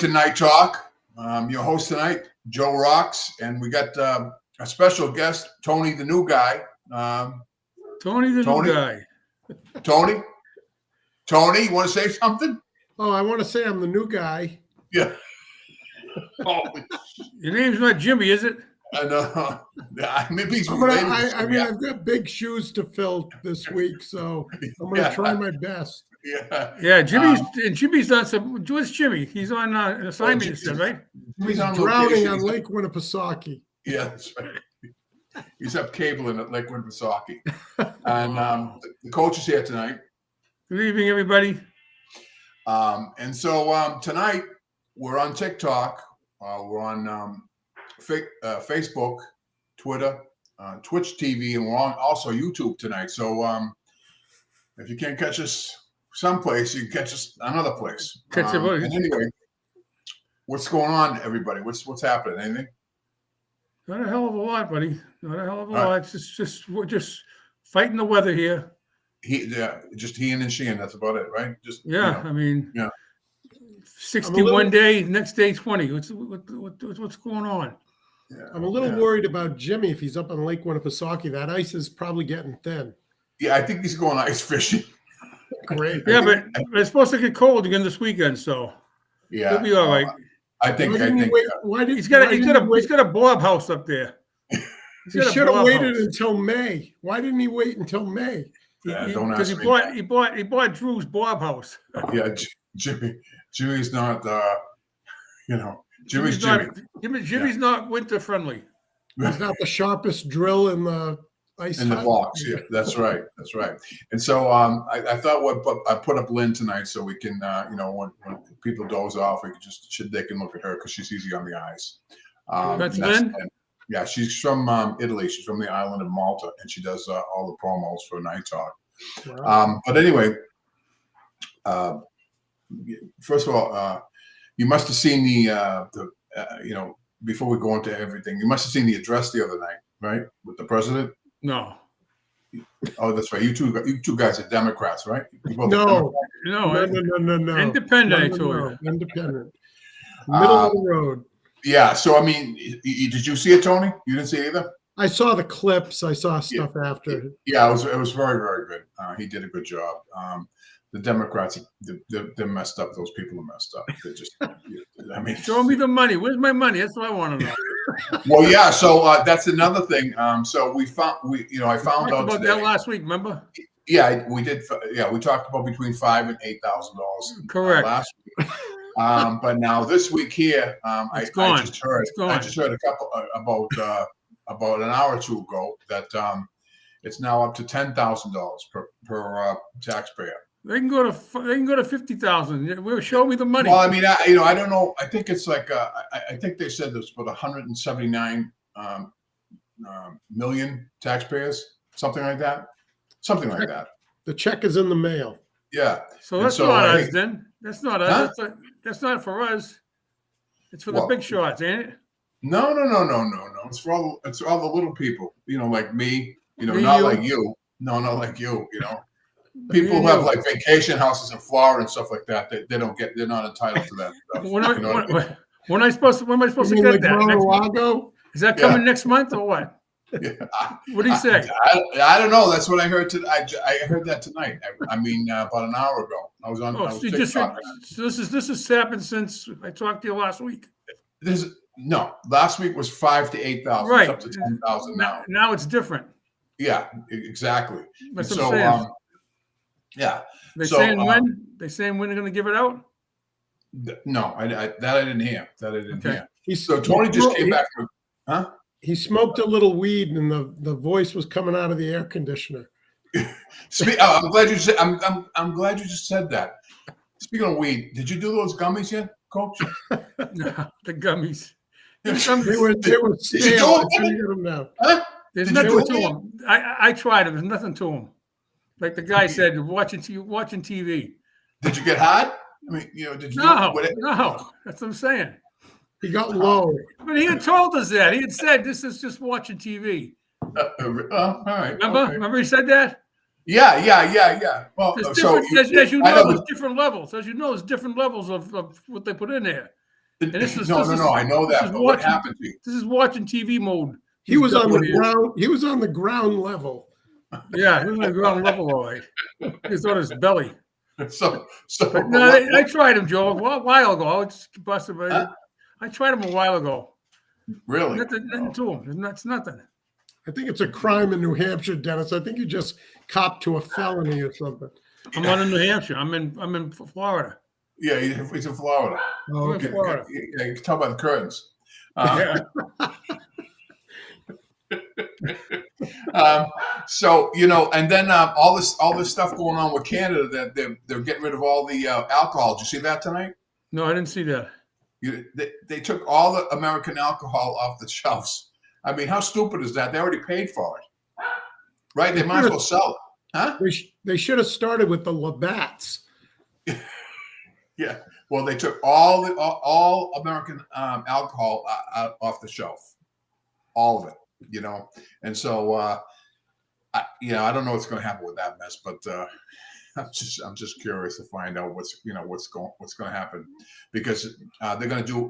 to Night Talk. Your host tonight, Joe Roxx, and we got a special guest, Tony, the new guy. Tony, the new guy. Tony, you want to say something? Oh, I want to say I'm the new guy. Yeah. Your name's not Jimmy, is it? I know. Maybe he's I've got big shoes to fill this week, so I'm going to try my best. Yeah. Jimmy's on some. What's Jimmy? He's on an assignment, right? He's drowning on Lake Winnipesaukee. Yeah, that's right. He's up cabling at Lake Winnipesaukee. And the coach is here tonight. Good evening, everybody. And so tonight we're on TikTok. We're on Facebook, Twitter, Twitch TV, and we're on also YouTube tonight. So if you can't catch us someplace, you can catch us another place. And anyway, what's going on, everybody? What's happening? Anything? Not a hell of a lot, buddy. Not a hell of a lot. It's we're just fighting the weather here. Just he and she, and that's about it, right? Just I mean, 61 days, next day 20. What's going on? Yeah. I'm a little worried about Jimmy if he's up on Lake Winnipesaukee. That ice is probably getting thin. Yeah, I think he's going ice fishing. Great. Yeah, but it's supposed to get cold again this weekend, so he'll be all right. I think. He's got a blob house up there. He should have waited until May. Why didn't he wait until May? Don't ask me. He bought Drew's blob house. Yeah, Jimmy's not. Jimmy's not winter friendly. He's not the sharpest drill in the ice. In the box, yeah, that's right. And so I thought I put up Lynn tonight so we can, when people doze off, they can look at her because she's easy on the eyes. That's Lynn? Yeah, she's from Italy. She's from the island of Malta, and she does all the promos for Night Talk. Wow. But anyway, first of all, you must have seen the before we go into everything, you must have seen the address the other night, right, with the president. No. Oh, that's right. You two guys are Democrats, right? No. Independent, I told you. Independent. Middle of the road. Yeah. So, I mean, did you see it, Tony? You didn't see it either? I saw the clips. I saw stuff after. Yeah, it was very, very good. He did a good job. The Democrats, they're messed up. Those people are messed up. They're just, show me the money. Where's my money? That's what I want to know. Well, yeah. So that's another thing. So I found out about that last week. Remember? Yeah, we did. Yeah, we talked about between $5,000 and $8,000. Correct. Last week. But now this week here, I just heard a couple about an hour or two ago that it's now up to $10,000 per taxpayer. They can go to 50,000. Show me the money. Well, I mean, I don't know. I think it's like I think they said there's about 179 million taxpayers, something like that. The check is in the mail. Yeah. So that's not us then. That's not us. Huh? That's not for us. It's for the big shots, ain't it? No. It's for all the little people. Like me. Not like you. No, not like you. People who have like vacation houses in Florida and stuff like that, they're not entitled to that stuff. When am I supposed to get that? Is that coming next month or what? Yeah. What did he say? I don't know. That's what I heard. I heard that tonight. I mean, about an hour ago. I was on. So this has happened since I talked to you last week. Last week was 5,000 to 8,000. Right. It's up to 10,000 now. Now it's different. Yeah, exactly. That's what I'm saying. Yeah. They saying when? They saying when they're going to give it out? No, I didn't hear. Hear. So Tony just came back from, huh? He smoked a little weed, and the voice was coming out of the air conditioner. I'm glad you said. I'm glad you just said that. Speaking of weed, did you do those gummies yet, Coach? No, the gummies. They were stale. Huh? There's nothing to them. I tried them. There's nothing to them. Like the guy said, watching TV. Did you get hot? I mean, did you? No. That's what I'm saying. He got low. But he had told us that. He had said, this is just watching TV. All right. Remember he said that? Yeah. Well, as you know, there's different levels. As you know, there's different levels of what they put in there. And this is no. I know this that, is but what watching. happened to you? This is watching TV mode. He was on the double here. ground. He was on the ground level. Yeah, he was on the ground level, all right. He was on his belly. So But no, I tried him, Joe, a while ago. It's possible. I tried him a while ago. really? Nothing to him. It's nothing. I think it's a crime in New Hampshire, Dennis. I think you just copped to a felony or something. I'm not in New Hampshire. I'm in Florida. Yeah, he's in Florida. Oh, I'm okay. in Florida. Yeah, you can tell by the curtains. Yeah. So and then all this stuff going on with Canada that they're getting rid of all the alcohol. Did you see that tonight? No, I didn't see that. They took all the American alcohol off the shelves. I mean, how stupid is that? They already paid for it, right? They might as well sell it, huh? They should have started with the Labatts. Yeah. Well, they took all American alcohol off the shelf, all of it, and so I don't know what's going to happen with that mess, but I'm just curious to find out what's going to happen, because they're going to do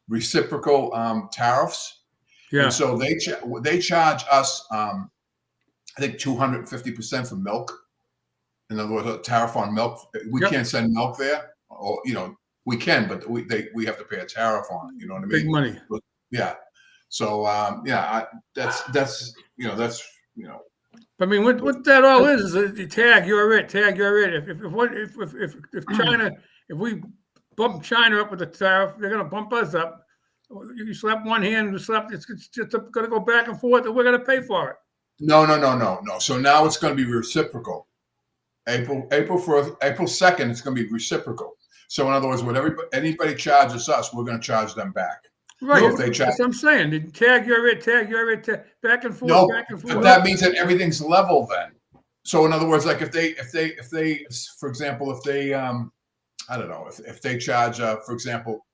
reciprocal tariffs. Yeah. And so they charge us I think 250% for milk. In other words, a tariff on milk. We can't send milk there, or we can, but we have to pay a tariff on it. You know what I mean? Big money. Yeah. So that's. I mean, what that all is a tag. You're it. Tag. You're it. If China, if we bump China up with the tariff, they're going to bump us up. You slap one hand, it's just going to go back and forth, and we're going to pay for it. No. So now it's going to be reciprocal. April 2nd, it's going to be reciprocal. So in other words, whatever anybody charges us, we're going to charge them back. Right. So if they charge, that's what I'm saying. The tag, you're it. Tag, you're it. Back and forth. No, back and forth. but that means that everything's level then. So in other words, like if they, for example, if they, I don't know, if they charge, for example,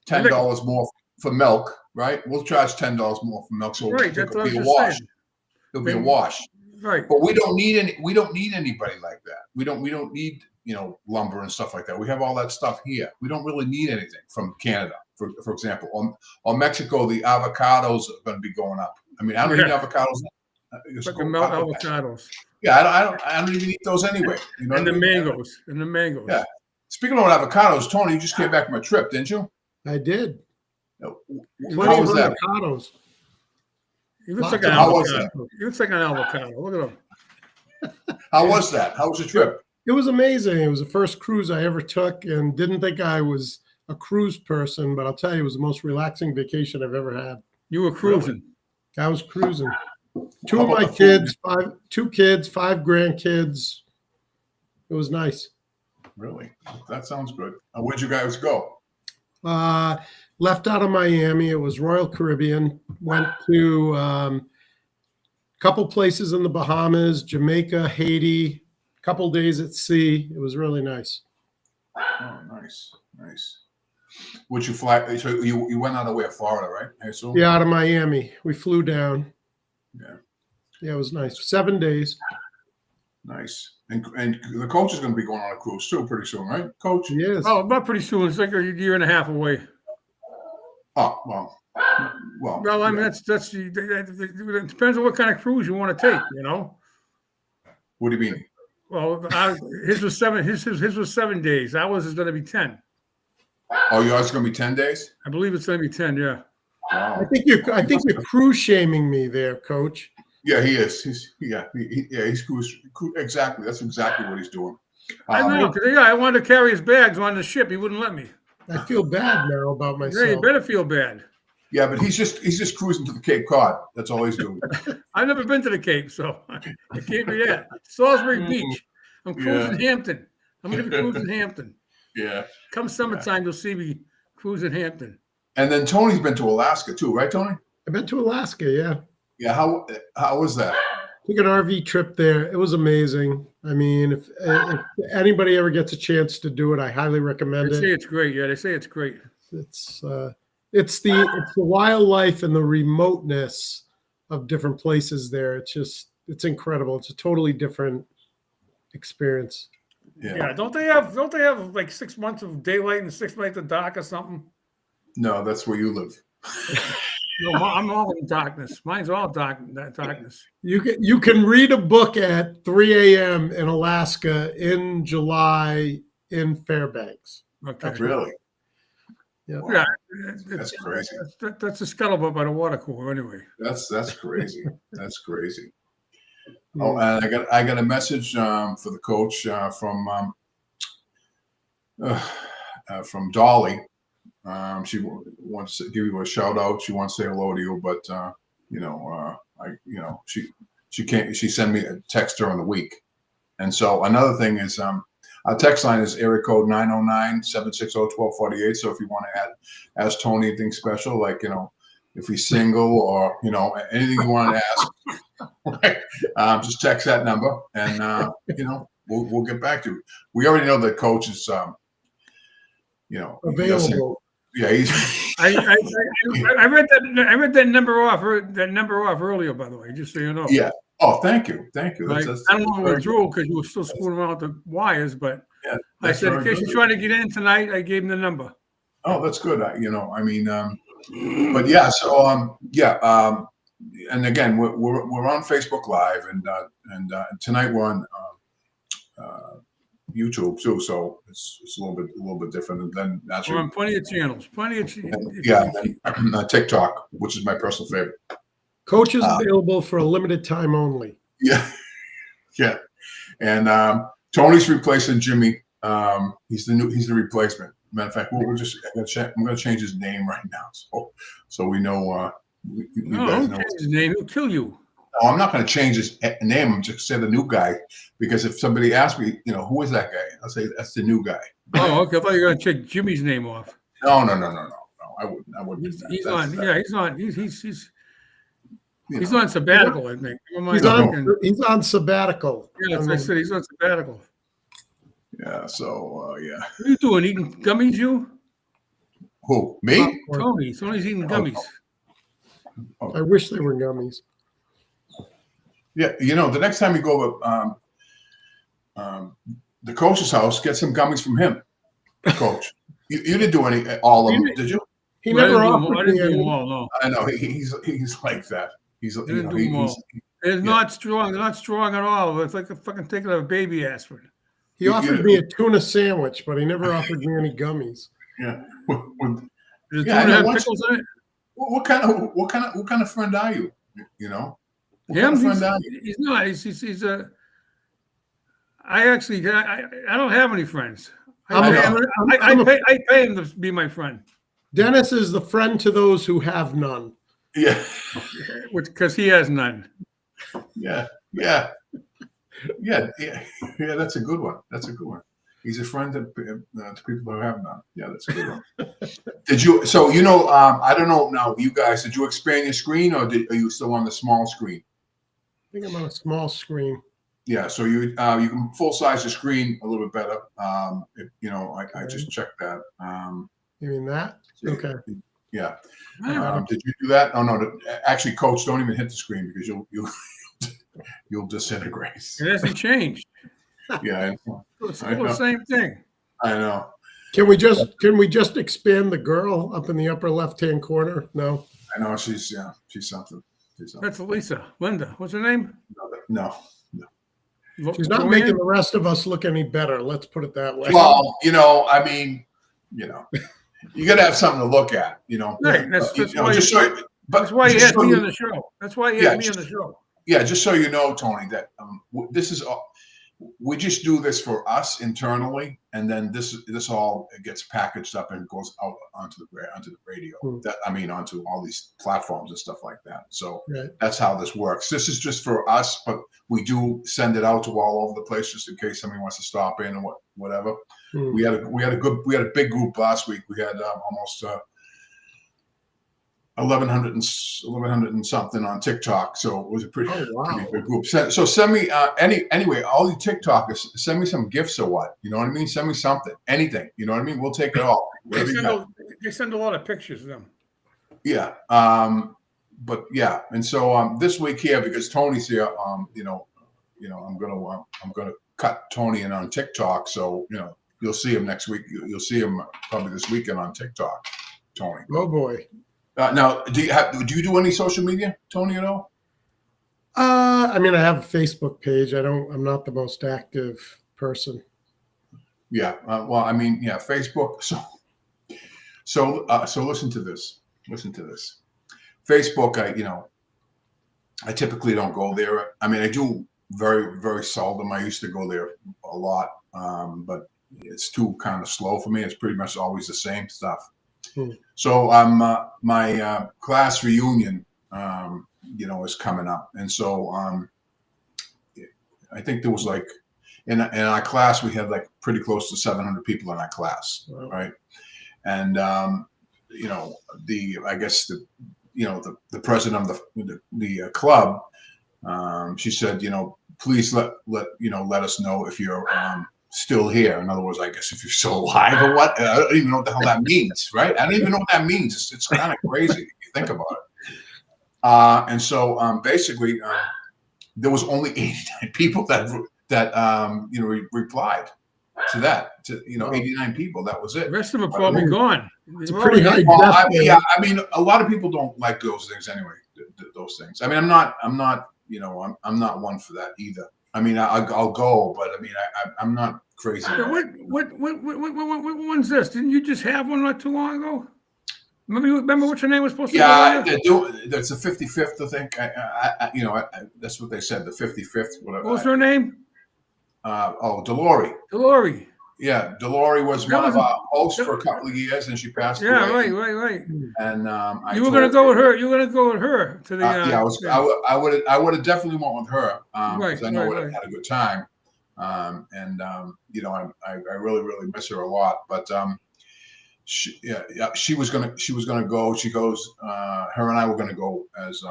$10 more for milk, right? We'll charge $10 more for milk, so right, it'll be a wash. It'll be a wash. Right. But we don't need anybody like that. We don't need lumber and stuff like that. We have all that stuff here. We don't really need anything from Canada, for example. On Mexico, the avocados are going to be going up. I mean, I don't eat avocados. Melt avocados. Yeah, I don't even eat those anyway. And the mangoes. Yeah. Speaking of avocados, Tony, you just came back from a trip, didn't you? I did. How was that? Avocados. He looks like an avocado. He looks like an avocado. Look at him. How was that? How was your trip? It was amazing. It was the first cruise I ever took, and didn't think I was a cruise person, but I'll tell you, it was the most relaxing vacation I've ever had. You were cruising. I was cruising. Two of my kids, two kids, 5 grandkids. It was nice. Really? That sounds good. Where'd you guys go? Left out of Miami. It was Royal Caribbean. Went to a couple places in the Bahamas, Jamaica, Haiti, a couple days at sea. It was really nice. Oh, nice. Would you fly? So you went out of where? Florida, right? I assume? Yeah, out of Miami. We flew down. Yeah, it was nice. 7 days. Nice. And the coach is going to be going on a cruise too pretty soon, right, Coach? Yes. Oh, not pretty soon. It's like a year and a half away. Oh, well. Well, I mean, it depends on what kind of cruise you want to take, What do you mean? Well, his was 7. His was 7 days. Ours is going to be 10. Oh, yours is going to be 10 days? I believe it's going to be 10. Yeah. Wow. I think you're cruise shaming me there, Coach. Yeah, he is. He's cruise. Exactly. That's exactly what he's doing. I know. I wanted to carry his bags on the ship. He wouldn't let me. I feel bad now about myself. Yeah, you better feel bad. Yeah, but he's just cruising to the Cape Cod. That's all he's doing. I've never been to the Cape, so it can't be that. Salisbury Beach. I'm cruising Hampton. I'm going to be cruising Hampton. Yeah. Come summertime, you'll see me cruising Hampton. And then Tony's been to Alaska too, right, Tony? I've been to Alaska, yeah. Yeah. How was that? Took an RV trip there. It was amazing. I mean, if anybody ever gets a chance to do it, I highly recommend it. They say it's great. Yeah, they say it's great. It's the wildlife and the remoteness of different places there. It's incredible. It's a totally different experience. Yeah. Don't they have like 6 months of daylight and 6 months of dark or something? No, that's where you live. No, I'm all in darkness. Mine's all darkness. You can read a book at 3 a.m. in Alaska in July in Fairbanks. Okay. Really? Yeah. Yeah, That's crazy. That's a scuttlebutt by the water cooler, anyway. That's crazy. That's crazy. Oh, Mm. and I got a message for the coach from Dolly. She wants to give you a shout out. She wants to say hello to you, but she can't. She sent me a text during the week, and so another thing is our text line is area code 909-760-1248. So if you want to ask Tony anything special, like if he's single or anything you want to ask, just text that number, and we'll get back to you. We already know that coach is Available. Yeah, he's. I read that number off earlier, by the way, just so you know. Yeah. Oh, thank you. I don't know what drew because you were still screwing around with the wires, but Yeah, I said in case you're trying to get in tonight, I gave him the number. Oh, that's good. But yeah. So and again, we're on Facebook Live, and tonight we're on YouTube too. So it's a little bit different than that's. We're on plenty of channels. Yeah, and TikTok, which is my personal favorite. Coach is available for a limited time only. Yeah, yeah, and Tony's replacing Jimmy. He's the replacement. Matter of fact, I'm going to change his name right now, so we know. No, don't change his name. He'll kill you. No, I'm not going to change his name. I'm just saying the new guy, because if somebody asks me, who is that guy, I'll say that's the new guy. Oh, okay. I thought you were going to check Jimmy's name off. No. I wouldn't. He's on sabbatical, I think. He's on sabbatical. Yeah, that's what I said. He's on sabbatical. Yeah. So yeah. What are you doing? Eating gummies, you? Who? Me? Tony's eating gummies. Oh. I wish they were gummies. Yeah, the next time you go to the coach's house, get some gummies from him. Coach, you didn't do all of them, did you? He never offered I didn't me do any. them all. No, I know he's like that. He's It's not strong. They're not strong at all. It's like fucking taking a baby aspirin. He offered me a tuna sandwich, but he never offered me any gummies. Yeah. Does the tuna have pickles in it? What kind of friend are you? What Him? kind of friend are you? He's not. He's a. I don't have any friends. I pay him to be my friend. Dennis is the friend to those who have none. Yeah. Because he has none. Yeah. That's a good one. He's a friend to people who have none. Yeah, that's a good one. Did you? So I don't know now. You guys, did you expand your screen, or are you still on the small screen? I think I'm on a small screen. Yeah, so you can full size the screen a little bit better. I just checked that. You mean that? Okay. Yeah. Did you do that? Oh no. Actually, Coach, don't even hit the screen because you'll disintegrate. It hasn't changed. Yeah, It's still the same thing. I know. Can we just expand the girl up in the upper left-hand corner? No. I know she's something. That's Linda. What's her name? No. She's not making the rest of us look any better. Let's put it that way. Well, you got to have something to look at. Right. That's why you had me on the show. That's why you had me on the show. Yeah, just so you know, Tony, that this is we just do this for us internally, and then this all gets packaged up and goes out onto the radio. Onto all these platforms and stuff like that. So That's how this works. This is just for us, but we do send it out to all over the place just in case somebody wants to stop in or whatever. We had a big group last week. We had almost 1,100 and something on TikTok, so it was a pretty big group. So send me anyway, all you TikTokers, send me some gifts or what, you know what I mean? Send me something, anything, you know what I mean? We'll take it all. They send a lot of pictures of them. Yeah, but yeah, and so this week here, because Tony's here, I'm gonna cut Tony in on TikTok, so you'll see him next week. You'll see him probably this weekend on TikTok. Tony. Oh boy. Now, do you do any social media, Tony, at all? I mean, I have a Facebook page. I'm not the most active person. Yeah. Well, I mean, yeah, Facebook. So listen to this. Listen to this. Facebook. I typically don't go there. I mean, I do very, very seldom. I used to go there a lot, but it's too kind of slow for me. It's pretty much always the same stuff. So my class reunion, is coming up, and so I think there was like in our class we had like pretty close to 700 people in our class, right? And I guess the president of the club, she said, please let us know if you're still here. In other words, I guess if you're still alive or what. I don't even know what the hell that means, right? I don't even know what that means. It's kind of crazy if you think about it. And so basically, there was only 89 people that replied to that. 89 people. That was it. The rest of them are probably gone. It's a pretty high I mean, a lot of people don't like those things anyway. Those things. I mean, I'm not one for that either. I mean, I'll go, but I mean, I'm not crazy. What one's this? Didn't you just have one not too long ago? Remember what your name was supposed to be? Yeah, that's the 55th, I think. That's what they said, the 55th. Whatever. What was her name? Delory. Delory. Yeah, Delory was one of our hosts for a couple of years, and she passed away. Yeah, right. And you were going to go with her. You were going to go with her to the. I would have definitely went with her because I know we had a good time, I really really miss her a lot. But she was gonna go. She goes. Her and I were gonna go as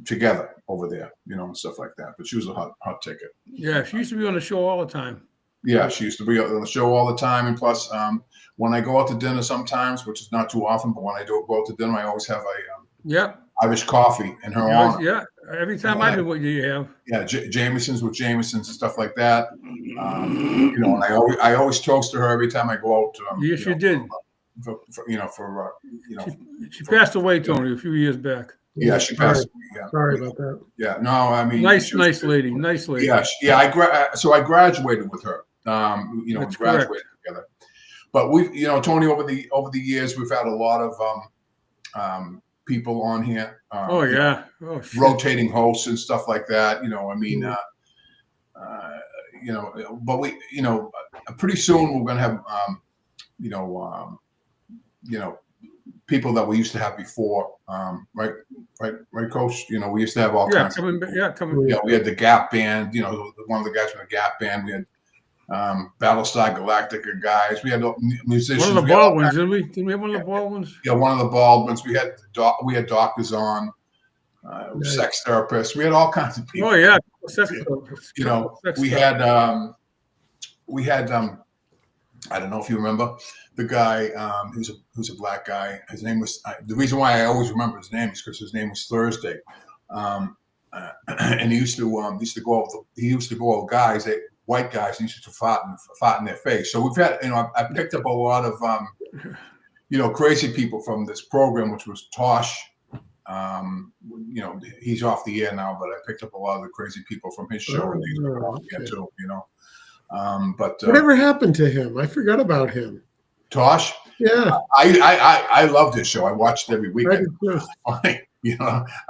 together over there, and stuff like that. But she was a hot ticket. Yeah, she used to be on the show all the time. Yeah, she used to be on the show all the time. And plus, when I go out to dinner sometimes, which is not too often, but when I do go out to dinner, I always have a Irish coffee in her honor. Yeah, every time I do what you have. Yeah, Jameson's with Jameson's and stuff like that. And I always toast to her every time I go out. Yes, you did. She passed away, Tony, a few years back. Yeah, she passed. Yeah. Sorry about that. Yeah, no, I mean, nice lady. Yeah. I graduated with her. We graduated together. But we, Tony, over the years, we've had a lot of people on here. Rotating hosts and stuff like that. But we, pretty soon we're gonna have, people that we used to have before, right, Coach? We used to have all kinds. We had the Gap Band. One of the guys from the Gap Band. We had Battlestar Galactica guys. We had musicians. One of the Baldwins, didn't we? Didn't we have one of the Baldwins? Yeah, one of the Baldwins. We had doctors on, sex therapists. We had all kinds of people. Oh yeah, sex therapists. We had I don't know if you remember the guy who's a black guy. His name was the reason why I always remember his name is because his name was Thursday, and he used to go out. He used to go out guys, white guys, and he used to fart in their face. So we've had I picked up a lot of crazy people from this program, which was Tosh. He's off the air now, but I picked up a lot of the crazy people from his show, and these are off the air too. But whatever happened to him? I forgot about him. Tosh? Yeah. I loved his show. I watched it every week. I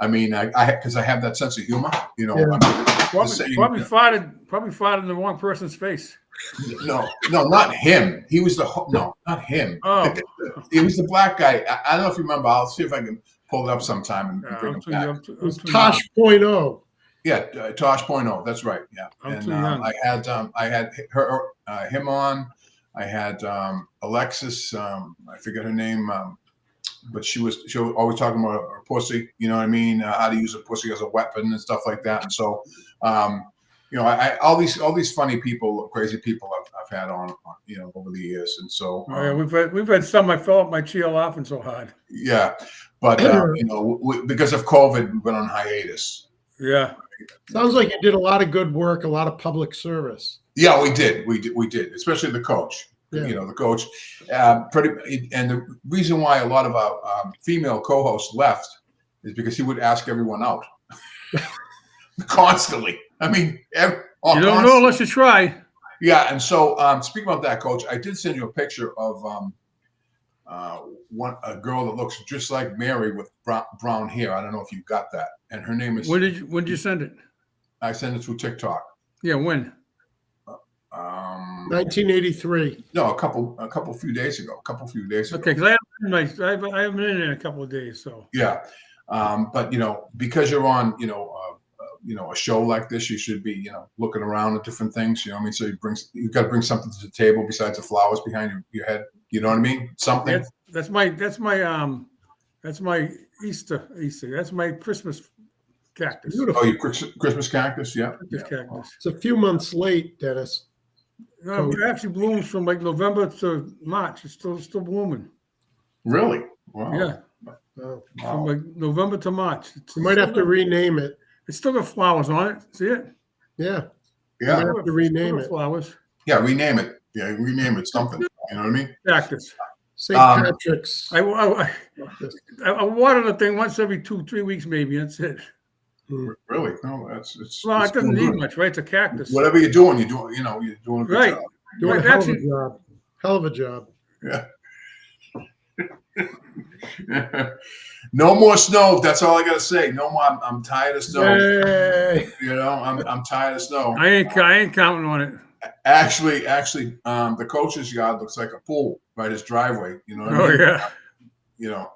mean, because I have that sense of humor. Probably farted in the wrong person's face. No, not him. He was not him. Oh, it was the black guy. I don't know if you remember. I'll see if I can pull it up sometime and bring it back. It was Tosh.0. Yeah, Tosh.0. That's right. Yeah, I had him on. I had Alexis. I forget her name, but she was always talking about her pussy. You know what I mean? How to use a pussy as a weapon and stuff like that. And so, all these funny people, crazy people I've had on, over the years. And so, we've had some. I fell off my chair laughing so hard. Yeah, but because of COVID, we've been on hiatus. Yeah. Sounds like you did a lot of good work, a lot of public service. Yeah, we did, especially the coach. Yeah. you know, the coach. And the reason why a lot of our female co-hosts left is because he would ask everyone out constantly. I mean, You don't know unless you try. Yeah, and so speaking about that, Coach, I did send you a picture of a girl that looks just like Mary with brown hair. I don't know if you got that. And her name is. When did you send it? I sent it through TikTok. Yeah, when? 1983. No, a few days ago. Okay, because I haven't been in there in a couple of days, so. Yeah, but you know, because you're on, a show like this, you should be, looking around at different things. You know what I mean? So you've got to bring something to the table besides the flowers behind your head. You know what I mean? Something. That's my Easter. That's my Christmas cactus. Beautiful. Oh, your Christmas cactus? Yeah. Christmas cactus. It's a few months late, Dennis. No, it actually blooms from like November to March. It's still blooming. Really? Wow. Yeah. Oh, From like November to March. you might have to rename it. It's still got flowers on it. See it? Yeah. Yeah. You might have to rename it. Flowers. Yeah, rename it. Yeah, rename it something. You know what I mean? Cactus. St. Patrick's. I water the thing once every 2-3 weeks, maybe. That's it. Really? No, it's. Well, it's it doesn't doing need good. much, right? It's a cactus. Whatever you're doing, you're doing a good Right. job. Doing a Right, hell of actually- a job. Hell of a job. Yeah. No more snow. That's all I gotta say. No more. I'm tired of snow. Yay. I'm tired of snow. I ain't counting on it. Actually, the coach's yard looks like a pool, right? His driveway. You know what I Oh mean? yeah. You know.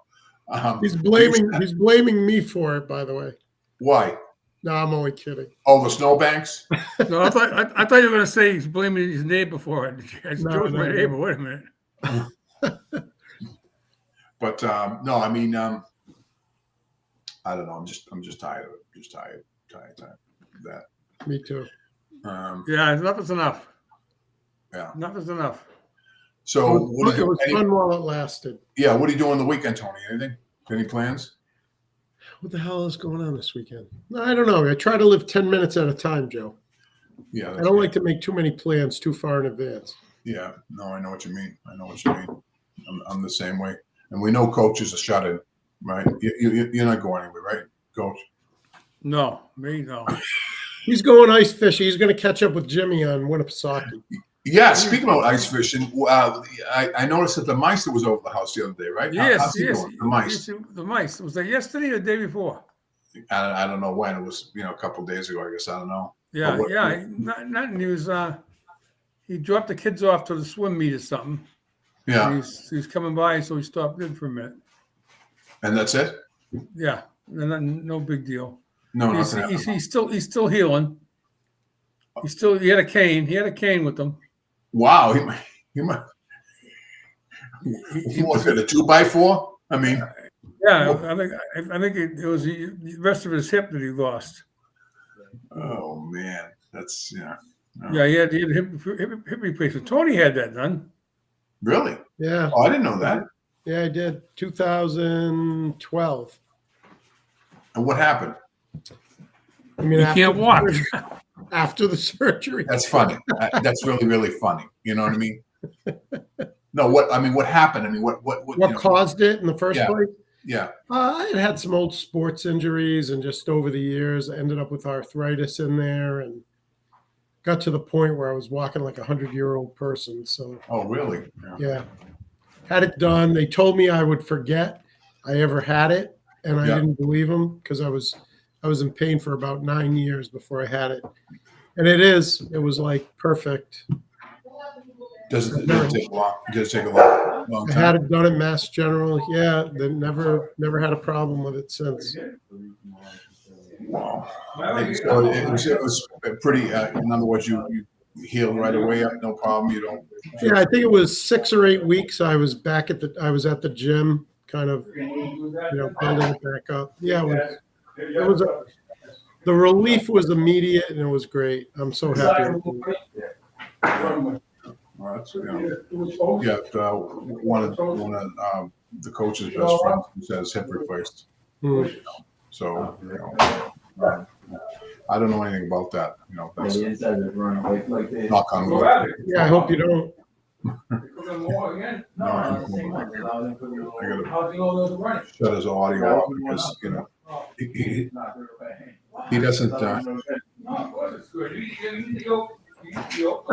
He's blaming me for it, by the way. Why? No, I'm only kidding. Oh, the snowbanks. No, I thought you were gonna say he's blaming his neighbor for it. Joe's No, my no. neighbor. Wait a minute. But no, I mean, I don't know. I'm just tired of it. Just tired of that. Me too. Yeah, enough is enough. Yeah. Enough is enough. So It was fun while it lasted. Yeah, what are you doing the weekend, Tony? Anything? Any plans? What the hell is going on this weekend? I don't know. I try to live 10 minutes at a time, Joe. Yeah, I don't like to make too many plans too far in advance. Yeah, no, I know what you mean. I'm the same way. And we know coaches are shut in, right? You're not going anywhere, right, Coach? No, me no. He's going ice fishing. He's going to catch up with Jimmy on Winnipesaukee. Yeah, speaking about ice fishing, I noticed that the mice that was over the house the other day, right? How's he Yes. doing? The mice. The mice. Was that yesterday or the day before? I don't know when. It was, a couple of days ago, I guess. I don't know. Yeah, But yeah. Nothing. He dropped the kids off to the swim meet or something. Yeah, He's coming by, so he stopped in for a minute. and that's it? Yeah, no big deal. No, He's nothing happened. still healing. He had a cane. He had a cane with him. Wow, he might. Was it a 2x4? I mean, Yeah, I think it was the rest of his hip that he lost. oh man, that's yeah. Oh. Yeah, he had hip replacement. Tony had that done. Really? Yeah. Oh, I didn't know that. Yeah, I did. 2012. And what happened? I mean, He after can't the walk. surgery- After the surgery. That's funny. That's really, really funny. You know what I mean? No, what happened? I mean, what What caused it in the first Yeah. place? Yeah. I had some old sports injuries, and just over the years, I ended up with arthritis in there, and got to the point where I was walking like a 100-year-old person. So Oh, really? yeah, had it done. They told me I would forget I ever had it, and I Yeah. didn't believe them because I was in pain for about 9 years before I had it, and it was like perfect. Does it take a long? Does it take a long I time? had it done at Mass General. Yeah, they never had a problem with it since. Wow. So it was pretty. In other words, you healed right away. No problem. You don't. Yeah, I think it was 6 or 8 weeks. I was at the gym, kind of, building it back up. Yeah, the relief was immediate, and it was great. I'm so happy with it. Well, that's, one of the coach's best friends who has hip replaced. So I don't know anything about that. That's knock on wood. Yeah, I hope you don't. More again? No, No, the same one. I gotta How's the old running? shut his audio off because he doesn't. No, well, it's good. You need to go. You need to go.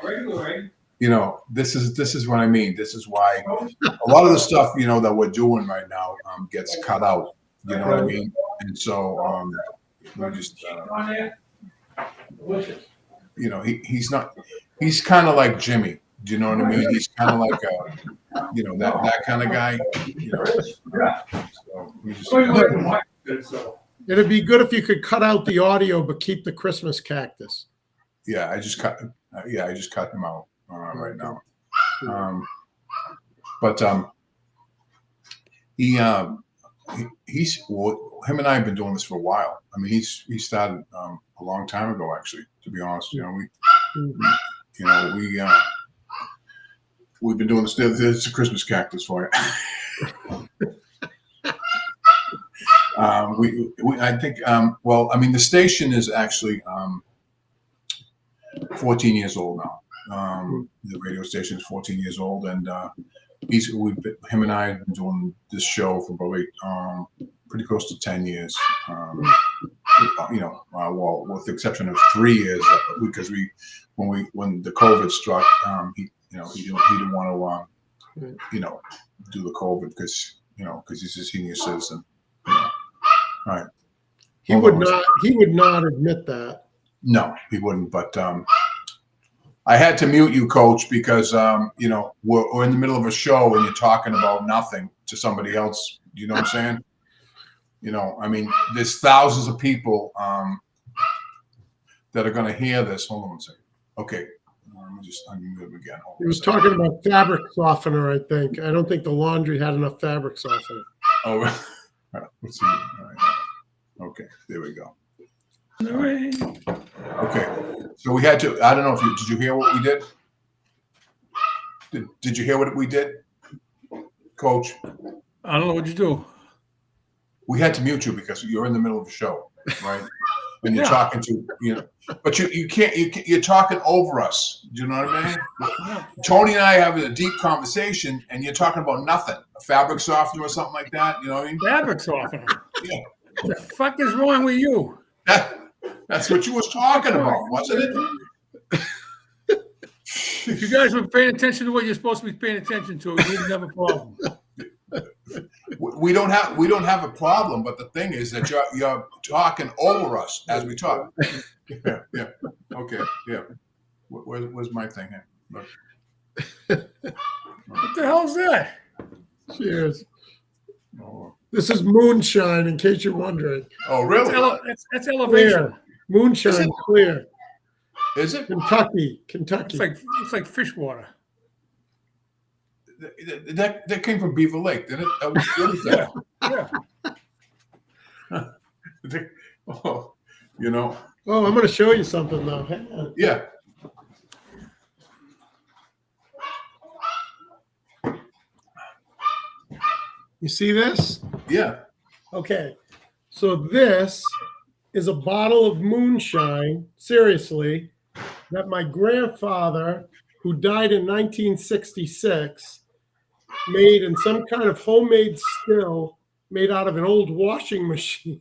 Regular, right? This is what I mean. This is why a lot of the stuff that we're doing right now gets cut out. You know what I mean? And so we just Delicious. he's not. He's kind of like Jimmy. Do you know what I mean? He's kind of like that kind of guy. So we just, It'd be good if you could cut out the audio, but keep the Christmas cactus. yeah, I just cut him out right now. But he's him and I have been doing this for a while. I mean, he started a long time ago, actually. To be honest, we've been doing this. It's a Christmas cactus for you. I think. Well, I mean, the station is actually 14 years old now. The radio station is 14 years old, and him and I have been doing this show for probably pretty close to 10 years. Well, with the exception of 3 years, because when the COVID struck, he didn't want to do the COVID because he's a senior citizen. Right. He would not admit that. No, he wouldn't. But I had to mute you, Coach, because we're in the middle of a show and you're talking about nothing to somebody else. You know what I'm saying? I mean, there's thousands of people that are going to hear this. Hold on one second. Okay. Let me just unmute him again. He was talking about fabric softener, I think. I don't think the laundry had enough fabric softener. Oh, let's see. All right. Okay, there we go. Okay, so we had to. I don't know if did you hear what we did? Did you hear what we did, Coach? I don't know what you do. We had to mute you because you're in the middle of a show, right? And you're talking to but you can't. You're talking over us. Do you know what I mean? Tony and I having a deep conversation, and you're talking about nothing. A fabric softener or something like that. You know what I mean? Fabric softener. Yeah. What the fuck is wrong with you? That's what you was talking about, wasn't it? If you guys were paying attention to what you're supposed to be paying attention to, you wouldn't have a problem. We don't have a problem, but the thing is that you're talking over us as we talk. Yeah. Okay. Yeah. Where's my thing here? Look. What the hell's that? Cheers. Oh. This is moonshine, in case you're wondering. Oh, really? That's elevation. Clear. Moonshine, clear. Is it? Kentucky. It's like fish water. That came from Beaver Lake, didn't it? That was good. Yeah. Oh, Oh, I'm going to show you something, though. Hang on. Yeah. You see this? Yeah. Okay. So this is a bottle of moonshine, seriously, that my grandfather, who died in 1966, made in some kind of homemade still made out of an old washing machine.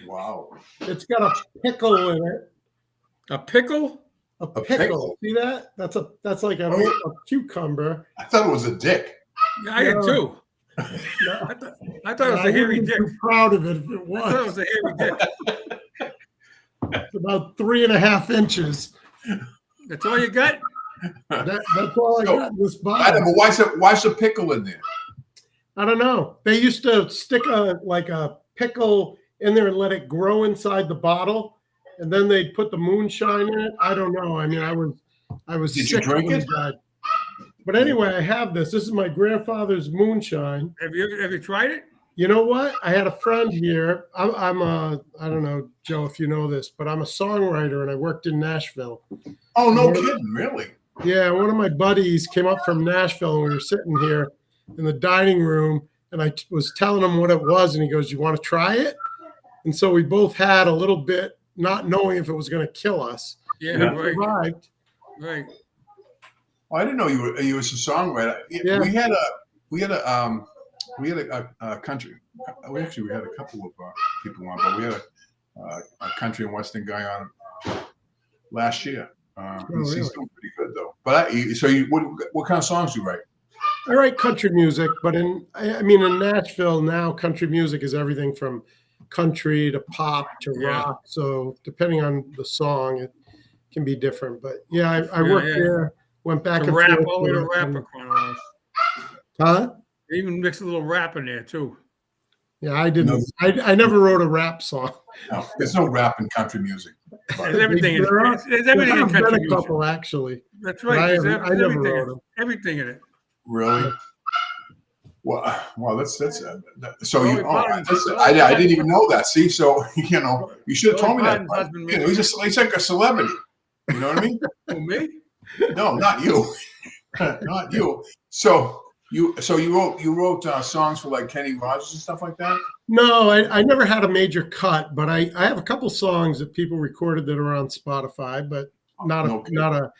Wow. It's got a pickle in it. A pickle? A pickle. See that? That's like a cucumber. I thought it was a dick. Yeah, I did too. No, I thought it was a hairy dick. I'm proud of it if it I thought it was. was a hairy dick. It's about 3.5 inches. That's all you got? That's all I got in this I bottle. know, but why's the pickle in there? I don't know. They used to stick a pickle in there and let it grow inside the bottle, and then they'd put the moonshine in it. I don't know. I mean, I was Did sick you drink when it? he died. But anyway, I have this. This is my grandfather's moonshine. Have you tried it? You know what? I had a friend here. I don't know, Joe, if you know this, but I'm a songwriter and I worked in Nashville. Oh, no kidding, really? Yeah, one of my buddies came up from Nashville and we were sitting here in the dining room and I was telling him what it was and he goes, "You want to try it?" And so we both had a little bit, not knowing if it was going to kill us. Yeah, And it right. survived. Right. Oh, I didn't know you was a songwriter. Yeah. We had a country. We had a couple of people on, but we had a country and western guy on last year. He's doing pretty good though. But what kind of songs do you write? I write country music, but in Nashville now, country music is everything from country to pop to rock. So depending on the song, it can be different. But yeah, I worked there, went back and rap, forth. all the way to rap. Huh? They even mix a little rap in there too. Yeah, I didn't. I never wrote a rap song. No, there's no rap in country music. There's everything. There's everything in country music. Couple actually. That's right. I never wrote them. Everything in it. Really? Well, that's so you. I didn't even know that. See, so you should have told me that. He's like a celebrity. You know what I mean? Who, me? No, not you. Not you. So you wrote songs for like Kenny Rogers and stuff like that? No, I never had a major cut, but I have a couple songs that people recorded that are on Spotify, but not a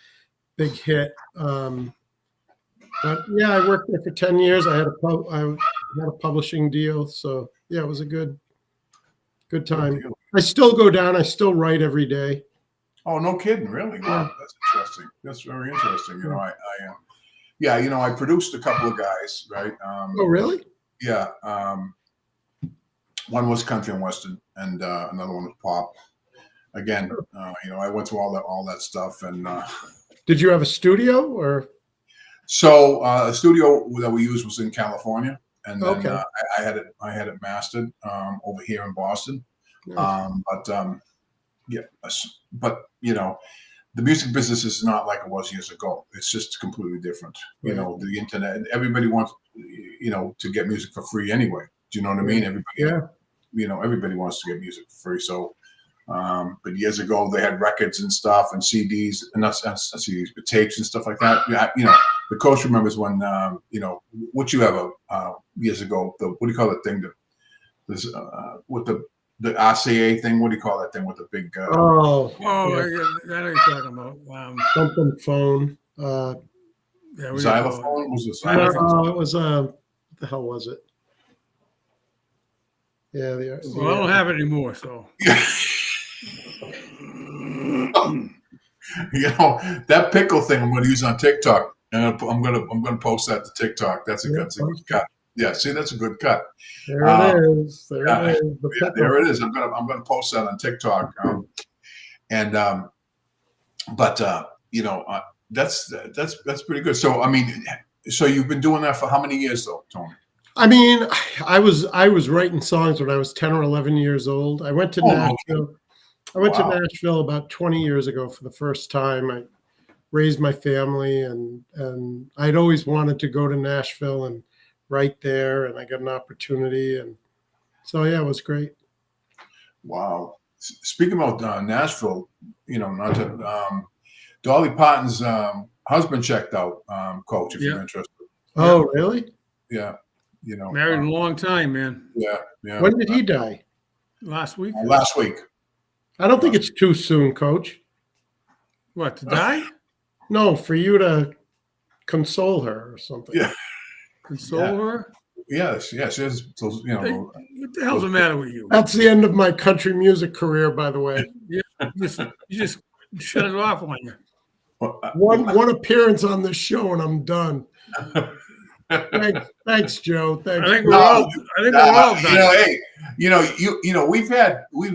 big hit. But yeah, I worked there for 10 years. I had a publishing deal, so yeah, it was a good time. I still go down. I still write every day. Oh, no kidding! Really? Wow, that's interesting. That's very interesting. I produced a couple of guys, right? Oh, really? Yeah. One was country and western, and another one was pop. Again, I went through all that stuff, and did you have a studio or? So the studio that we used was in California, and then I had it mastered over here in Boston. Nice. But the music business is not like it was years ago. It's just completely different. Right. The internet. Everybody wants to get music for free anyway. Do you know what I mean? Everybody wants to get music for free. So. But years ago they had records and stuff and CDs and not CDs, but tapes and stuff like that. The coach remembers when what you have years ago. What do you call that thing? With the RCA thing. What do you call that thing with the big? I know what you're talking about. Something phone. Xylophone was a xylophone. It was what the hell was it? Yeah, well, I don't have it anymore, so. That pickle thing I'm going to use on TikTok, and I'm going to post that to TikTok. That's a good cut. Yeah, see, that's a good cut. There it is. There it is. I'm going to post that on TikTok. That's pretty good. So so you've been doing that for how many years though, Tony? I was writing songs when I was 10 or 11 years old. I went to Nashville. Okay. I went to Nashville about 20 years ago for the first time. I raised my family, and I'd always wanted to go to Nashville and write there, and I got an opportunity, and so yeah, it was great. Wow. Speaking about Nashville, Dolly Parton's husband checked out, Coach, if you're interested. Oh, really? Yeah. Married a long time, man. Yeah. When did he die? Last week. Last week. I don't think it's too soon, Coach. What, to die? No, for you to console her or something. Yeah. Console her? Yes. She has, what the hell's the matter with you? That's the end of my country music career, by the way. Yeah, you just shut it off on you. One appearance on this show and I'm done. Thanks, Joe. Thanks. I think we're all done. Hey, we've had. We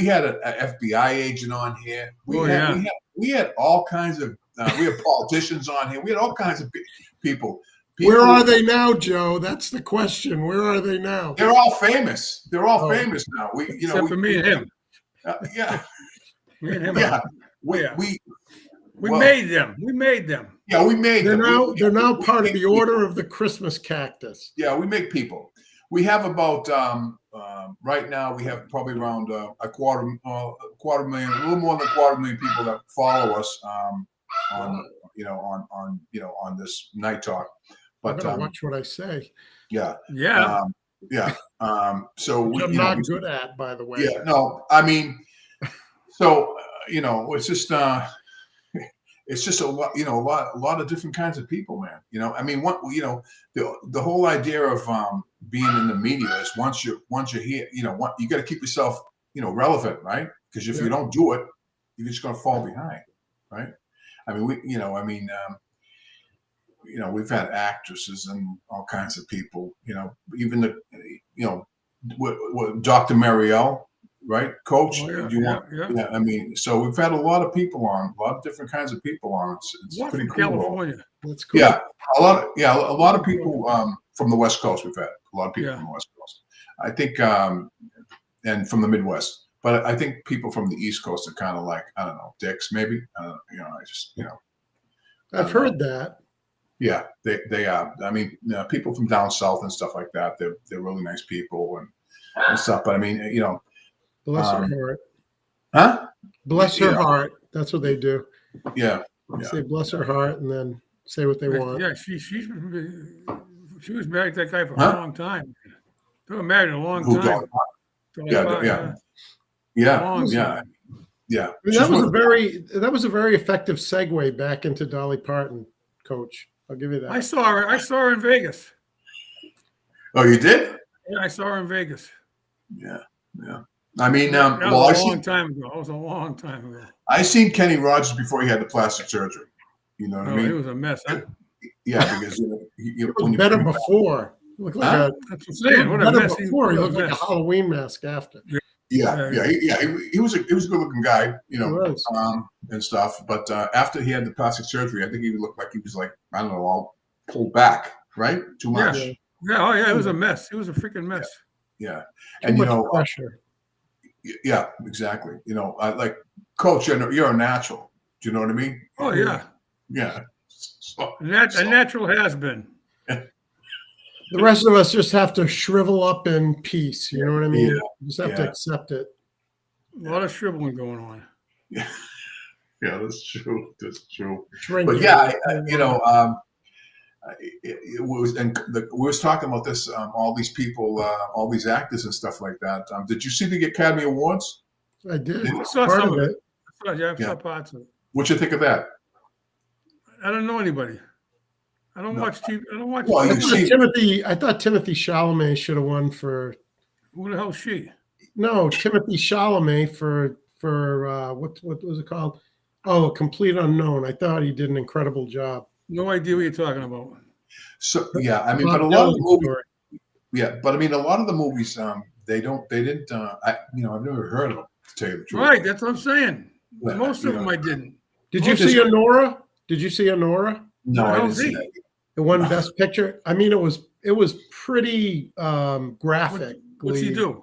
had an FBI agent on here. We had all kinds of. We had politicians on here. We had all kinds of people. Where are they now, Joe? That's the question. Where are they now? They're all famous. They're all famous now. Except for me and him. Yeah. Me and him. Yeah. We made them. We made them. Yeah, we made them. They're now part of the Order of the Christmas Cactus. Yeah, we make people. We have about right now. We have probably around a quarter million, a little more than a quarter million people that follow us on this Night Talk. But I gotta watch what I say. Yeah. Yeah. So I'm not good at, by the way. Yeah. No, so it's just it's just a lot, a lot of different kinds of people, man. I mean, the whole idea of being in the media is once you're here, you got to keep yourself, relevant, right? Because if you don't do it, you're just going to fall behind, right? I mean, we've had actresses and all kinds of people, even Dr. Marielle, right? Coach, Oh, do you want? Yeah, I mean, so we've had a lot of people on, a lot of different kinds of people on. It's pretty cool. California. That's cool. Yeah, a lot of people from the West Coast. We've had a lot of people from the West Coast. I think, and from the Midwest. But I think people from the East Coast are kind of like, I don't know, dicks maybe. I've heard that. Yeah, they are. I mean, people from down south and stuff like that. They're really nice people and stuff. But I mean, bless her heart. Huh? Bless her heart. That's what they do. Yeah. Say bless her heart and then say what they want. Yeah, she was married to that guy for a long time. They were married a long time. Yeah. I mean, that was a very effective segue back into Dolly Parton, Coach. I'll give you that. I saw her in Vegas. Oh, you did? Yeah, I saw her in Vegas. Yeah. I mean, that was a long time ago. It was a long time ago. I seen Kenny Rogers before he had the plastic surgery. You know what I mean? It was a mess. Yeah, because it was better before. He looked like that's what I'm saying. What a mess. Before he looked like a Halloween mask after. Yeah. He was a good looking guy, and stuff. But after he had the plastic surgery, I think he looked like he was like, I don't know, all pulled back, right? Too much. Yeah. It was a mess. It was a freaking mess. Yeah. And pressure. Yeah, exactly. Like Coach, you're a natural. Do you know what I mean? Oh yeah. Yeah. A natural has been. The rest of us just have to shrivel up in peace. You know what I mean? Yeah. You just have to accept it. A lot of shriveling going on. Yeah, that's true. That's true. Drinking. But yeah, it was, and we was talking about this. All these people, all these actors and stuff like that. Did you see the Academy Awards? I did. I saw part some of it. I saw parts of it. What'd you think of that? I don't know anybody. I don't watch TV. I don't watch. Well, I thought Timothy Chalamet should have won for. Who the hell is she? No, Timothy Chalamet for what was it called? Oh, Complete Unknown. I thought he did an incredible job. No idea what you're talking about. So yeah, I mean, but a lot of the movies. Yeah, but I mean, a lot of the movies, they didn't. I've never heard of them, to tell you the truth. Right, that's what I'm saying. Most of them I didn't. Did you see Honora? Did you see Honora? No, I didn't see that. The one Best Picture. I mean, it was pretty graphic. What's he do?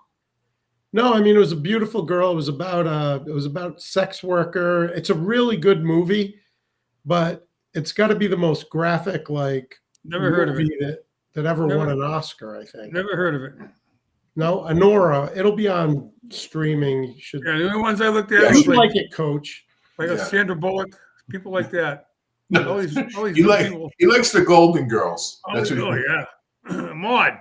No, I mean it was a beautiful girl. It was about sex worker. It's a really good movie, but it's got to be the most graphic never heard of it that ever won an Oscar. I think. Never heard of it. No, Honora. It'll be on streaming. You should. Yeah, the only ones I looked at. You like it, Coach? Like a Sandra Bullock, people like that. All these he likes the Golden Girls. That's Maud.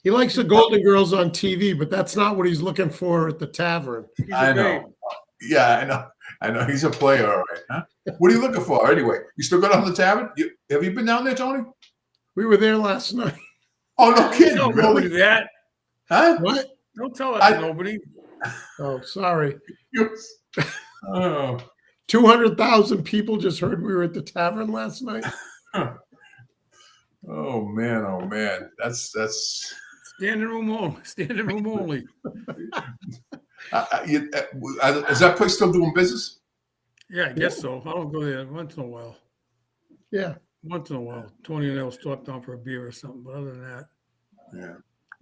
He likes the Golden Girls on TV, but that's not what he's looking for at the tavern. I know. Yeah, I know. He's a player, all right. Huh? What are you looking for anyway? You still go down to the tavern? Have you been down there, Tony? We were there last night. Oh, no kidding. Don't really? That. Huh? What? Don't tell that to nobody. Oh, sorry. Oh. 200,000 people just heard we were at the tavern last night. Oh man, that's standing room only. Standing room only. Is that place still doing business? Yeah, I guess so. I don't go there once in a while. Yeah, once in a while. Tony and I will stop down for a beer or something. But other than that,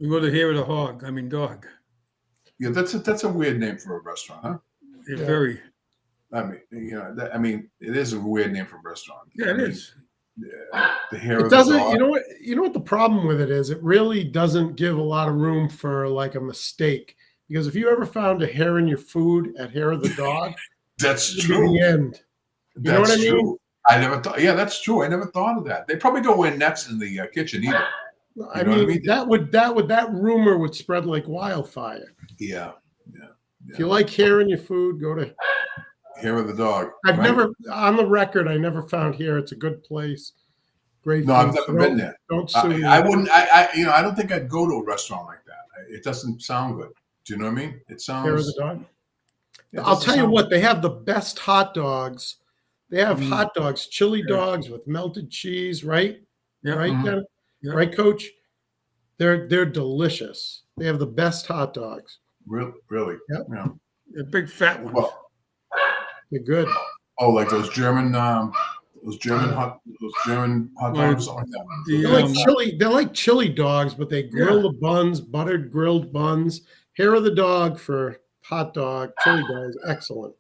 we go to Hair of the Hog. I mean, Dog. Yeah, that's a weird name for a restaurant, huh? Yeah. Very. I mean, it is a weird name for a restaurant. Yeah, it is. Yeah, the hair. It doesn't. You know what the problem with it is? It really doesn't give a lot of room for like a mistake. Because if you ever found a hair in your food at Hair of the Dog, that's true. The end. You know what I mean? I never thought. Yeah, that's true. I never thought of that. They probably don't wear nets in the kitchen either. I mean, that rumor would spread like wildfire. Yeah. If you like hair in your food, go to Hair of the Dog. I've right? never, on the record, I never found here. It's a good place. Great. No, I've food. never been there. Don't sue me. I wouldn't. I don't think I'd go to a restaurant like that. It doesn't sound good. Do you know what I mean? It sounds. Hair of the Dog. it I'll doesn't tell you sound- what, they have the best hot dogs. They have Mm. hot dogs, chili Yeah. dogs with melted cheese, right? Yeah. Right, Mhm. Ken? Yeah. Right, Coach? They're delicious. They have the best hot dogs. Really. Yep. Yeah. The big fat ones. Well, They're good. like those German hot dogs, something like that. The, They're like chili. They're like chili dogs, but they grill the buns, buttered grilled buns. Hair of the Dog for hot dog, chili dogs, excellent.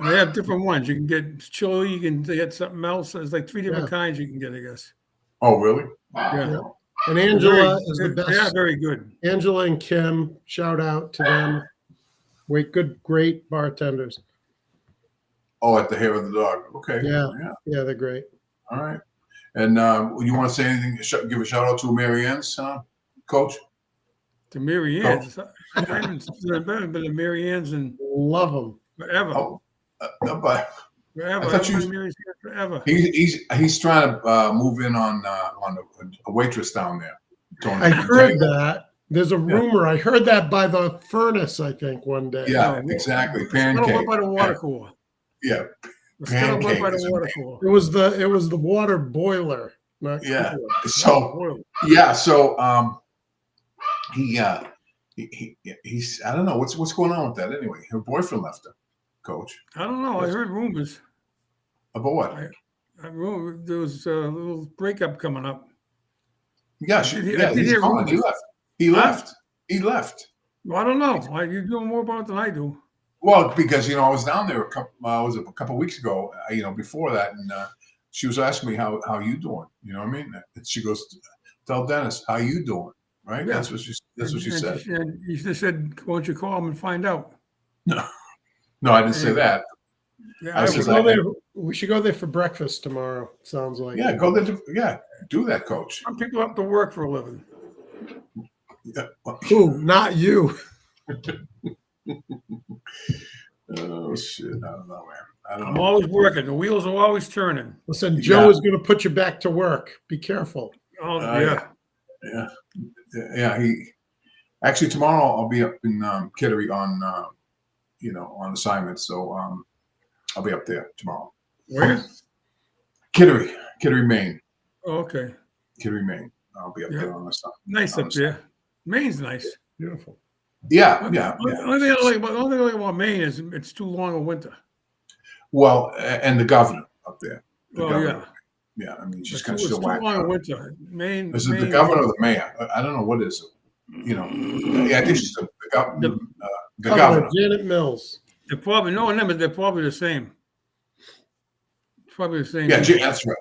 They have different ones. You can get chili. You can get something else. There's like 3 different Yeah. kinds you can get, I guess. Oh, really? Yeah. And Angela is They the are best. very good. Angela and Kim, shout out to them. Wait, great bartenders. Oh, at the Hair of the Dog. Okay. Yeah. Yeah, they're great. All right. And you want to say anything? Give a shout out to Mary Ann's coach. To Mary Ann's. I haven't been to Mary Ann's in Love them. forever. Oh, but Forever. I thought I've you- been to Mary's Ann's forever. he's trying to move in on a waitress down there. Tony. I heard that. There's a rumor. I heard that by the furnace, I think, one day. Yeah, exactly. It's gonna work Pancake. by the water cooler. Yeah, It's gonna work by Pancake is the water cooler. It was the water boiler, not Yeah. cooler. So Boil. yeah, so he's I don't know what's going on with that anyway. Her boyfriend left her, coach. I don't know. I heard rumors. About what? I there was a little breakup coming up. Yeah, I did he's hear gone. He rumors. left. He left. He left. Well, I don't know. You know more about it than I do. Well, because I was down there a couple weeks ago. Before that, and she was asking me how you doing. You know what I mean? And she goes, "Tell Dennis how you doing." Right? Yeah. That's what she said. And you just said, "Why don't you call him and find out?" No, I didn't say that. Yeah, I I said, would- We should go there for breakfast tomorrow. Sounds like. Yeah, go there. Do that, coach. some people have to work for a living. Yeah. Who? Not you. Oh shit! I don't know, man. I don't I'm know. always working. The wheels are always turning. Listen, Joe is going to put you back to work. Be careful. Oh, Yeah. He actually tomorrow I'll be up in Kittery on on assignment, so I'll be up there tomorrow. Where? Kittery, Maine. Oh, okay. Kittery, Maine. I'll be up Yeah. there on assignment. Nice up there. Maine's nice. Beautiful. Yeah. The only thing I like about Maine is it's too long a winter. Well, and the governor up there. The Oh, governor. yeah. Yeah, I mean, she's It's kind too of still whack. long a winter. Maine. Is it the Maine- governor or the mayor? I don't know what is it. Yeah, I think she's the governor. Janet Mills. They're probably but they're probably the same. Probably the same. Yeah, that's right.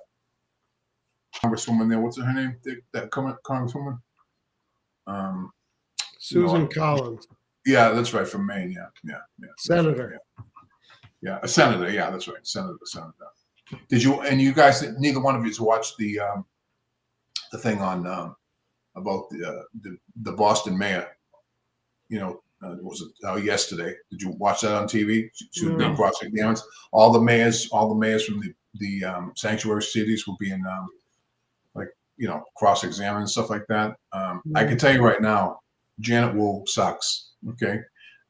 Congresswoman there. What's her name? That Congresswoman. Susan Collins. Yeah, that's right, from Maine. Yeah. Senator. Yeah, a senator. Yeah, that's right, senator. Did you? And you guys, neither one of you watched the thing on about the Boston mayor. Was it yesterday? Did you watch that on TV? She was being cross-examined. All the mayors from the sanctuary cities will be in cross-examined and stuff like that. I can tell you right now, Janet Wu sucks. Okay,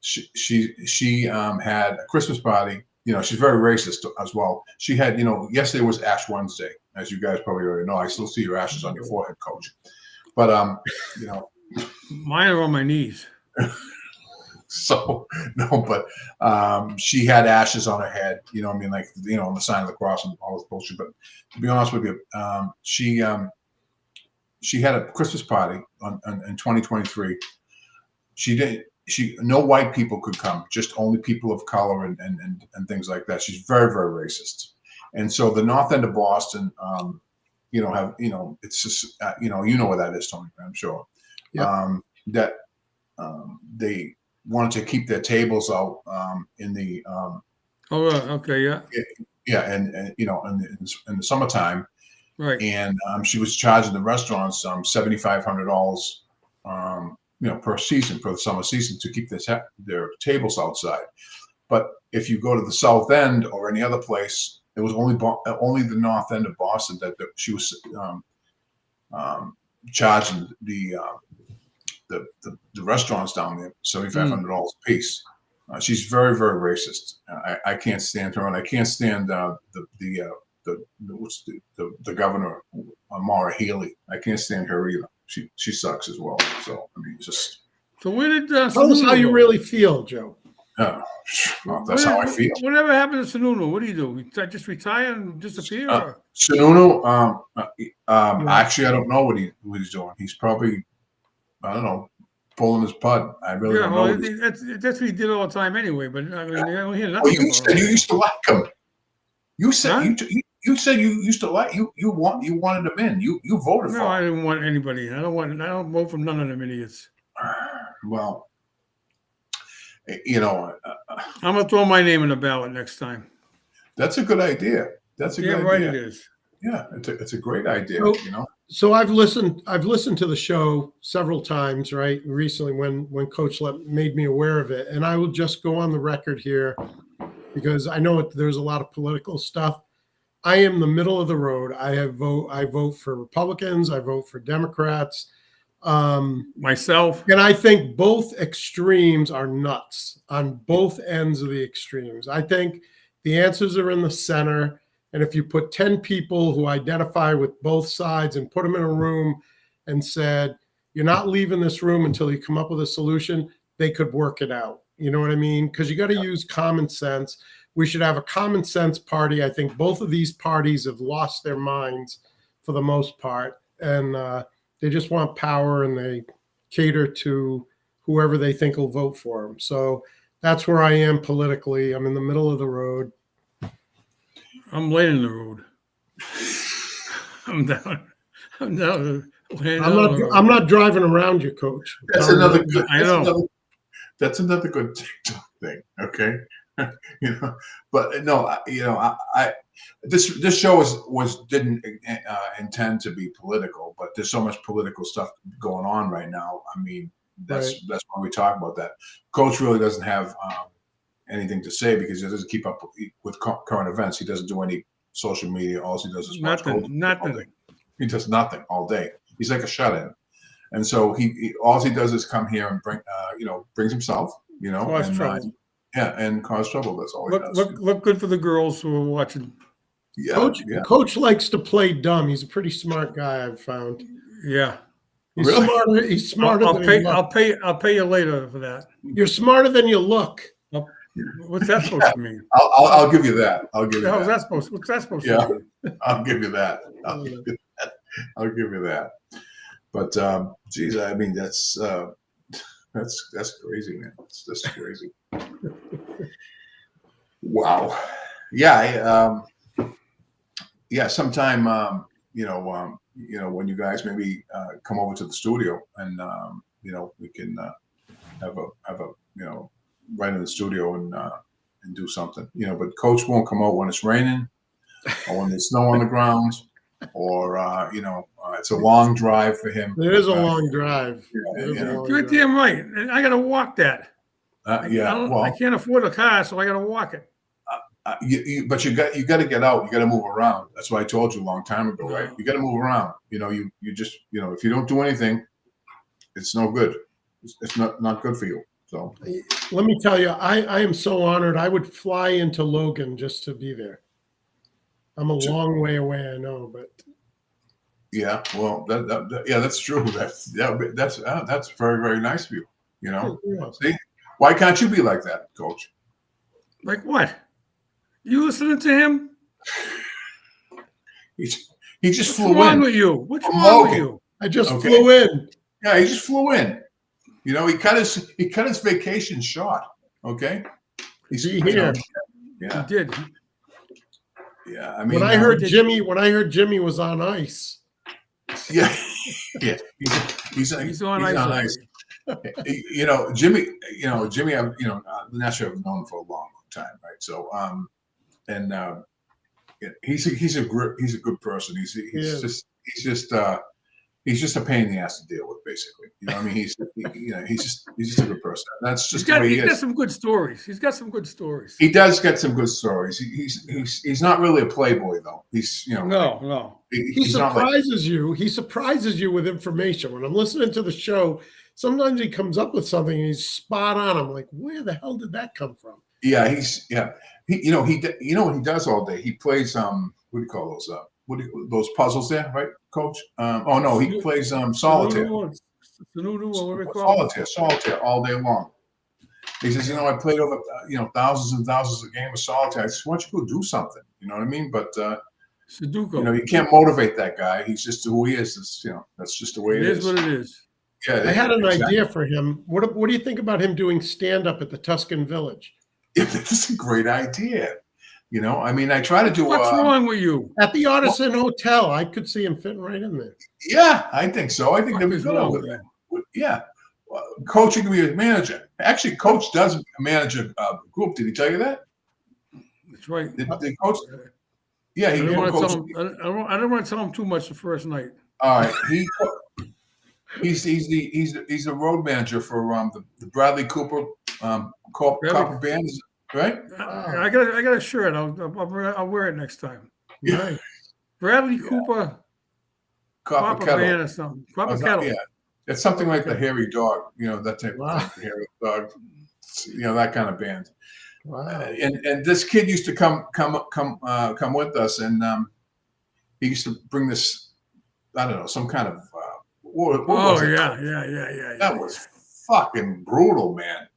she had a Christmas party. She's very racist as well. She had, yesterday was Ash Wednesday, as you guys probably already know. I still see your ashes on your forehead, Coach. But Mine are on my knees. So no, but she had ashes on her head. You know what I mean? Like on the sign of the cross and all this bullshit. But to be honest with you, she had a Christmas party in 2023. No white people could come, just only people of color and things like that. She's very, very racist. And so the North End of Boston, it's just you know where that is, Tony, I'm sure. Yep. That they wanted to keep their tables out in the Okay, yeah. and in the summertime, Right. and she was charging the restaurants $7,500 per season, for the summer season, to keep their tables outside. But if you go to the South End or any other place, it was only the North End of Boston that she was charging the restaurants down there $7,500 a piece. She's very, very racist. I can't stand her, and I can't stand the governor, Maura Healey. I can't stand her either. She sucks as well. So I mean, just. So where did tell us how you really feel, Joe? That's how I feel. Whatever happened to Sununu? What do you do? Just retire and disappear? Sununu, actually, I don't know what he's doing. He's probably, I don't know, pulling his pud. I really don't know. That's what he did all the time anyway. But I mean, I don't hear nothing. Well, you said you used to like him. You said you said you used to like you wanted him in. You voted for him. No, I didn't want anybody. I don't vote for none of them idiots. Well, I'm gonna throw my name in the ballot next time. That's a good idea. That's a good idea. Right, it is. Yeah, it's a great idea. So I've listened to the show several times, right? Recently, when Coach made me aware of it, and I will just go on the record here because I know there's a lot of political stuff. I am the middle of the road. I vote for Republicans. I vote for Democrats. Myself. And I think both extremes are nuts on both ends of the extremes. I think the answers are in the center. And if you put 10 people who identify with both sides and put them in a room and said, you're not leaving this room until you come up with a solution, they could work it out. You know what I mean? Because you got to use common sense. We should have a common sense party. I think both of these parties have lost their minds for the most part. And they just want power and they cater to whoever they think will vote for them. So that's where I am politically. I'm in the middle of the road. I'm late in the road. I'm down. I'm not driving around you, Coach. That's another good. I know. That's another good TikTok thing. Okay, but no, this show didn't intend to be political, but there's so much political stuff going on right now. I mean, that's why we talk about that. Coach really doesn't have anything to say because he doesn't keep up with current events. He doesn't do any social media. All he does is watch nothing. He does nothing all day. He's like a shut-in, and so all he does is come here and brings himself, cause trouble. And cause trouble. That's all he does. Look good for the girls who are watching. Yeah, Coach likes to play dumb. He's a pretty smart guy, I've found. Yeah. He's smarter. I'll pay you later for that. You're smarter than you look. What's that supposed to mean? I'll give you that. What's that supposed to mean? I'll give you that. I'll give you that. But geez, I mean that's crazy, man. That's just crazy. Wow. Yeah. Sometime when you guys maybe come over to the studio and we can have a right in the studio and do something, but Coach won't come out when it's raining or when there's snow on the ground or it's a long drive for him. It is a long drive. You're damn right. I got to walk that. I can't afford a car, so I got to walk it. But you got to get out. You got to move around. That's why I told you a long time ago, right? You got to move around. You just if you don't do anything, it's no good. It's not good for you. So let me tell you, I am so honored. I would fly into Logan just to be there. I'm a long way away, I know, but yeah. Well, that's true. That's very, very nice of you. Yeah. See, why can't you be like that, Coach? Like what? You listening to him? He just flew in. What's wrong with you? What's wrong with you? I just flew in. Yeah, he just flew in. He cut his vacation short. Okay, he's here. Yeah, he did. Yeah, I mean, when I heard Jimmy was on ice. Yeah, he's on ice. Jimmy. I'm not sure I've known him for a long time, right? So, he's a good person. He's just he's just a pain in the ass to deal with, basically. You know what I mean? He's just a good person. That's just the way he is. He's got some good stories. He's got some good stories. He does get some good stories. He's not really a playboy though. He's no. He surprises you. He surprises you with information. When I'm listening to the show, sometimes he comes up with something and he's spot on. I'm like, where the hell did that come from? Yeah, He you know what he does all day? He plays what do you call those? Those puzzles there, right, Coach? Oh no, he plays solitaire. Solitaire all day long. He says, I played over thousands and thousands of games of solitaire. I said, why don't you go do something? You know what I mean? But Sudoku. You can't motivate that guy. He's just who he is. It's, that's just the way it is. It is what it is. Yeah, I had an idea for him. What do you think about him doing stand up at the Tuscan Village? Yeah, that's a great idea. I mean, I try to do. What's wrong with you? At the Artisan Hotel, I could see him fitting right in there. Yeah, I think so. I think that'd be good. Yeah, Coach, you can be his manager. Actually, Coach does manage a group. Did he tell you that? That's right. Did Coach? Yeah, he. I don't want to tell him too much the first night. All right, he's the road manager for the Bradley Cooper Copper Band, right? I got a shirt. I'll wear it next time. Yeah. Right. Bradley Cooper Copper Band or something. Copper Kettle. Yeah, it's something like the Hairy Dog. That type of thing. Hairy Dog. That kind of band. Wow. And this kid used to come with us, and he used to bring this. I don't know, some kind of. What was it? Yeah. That was fucking brutal, man.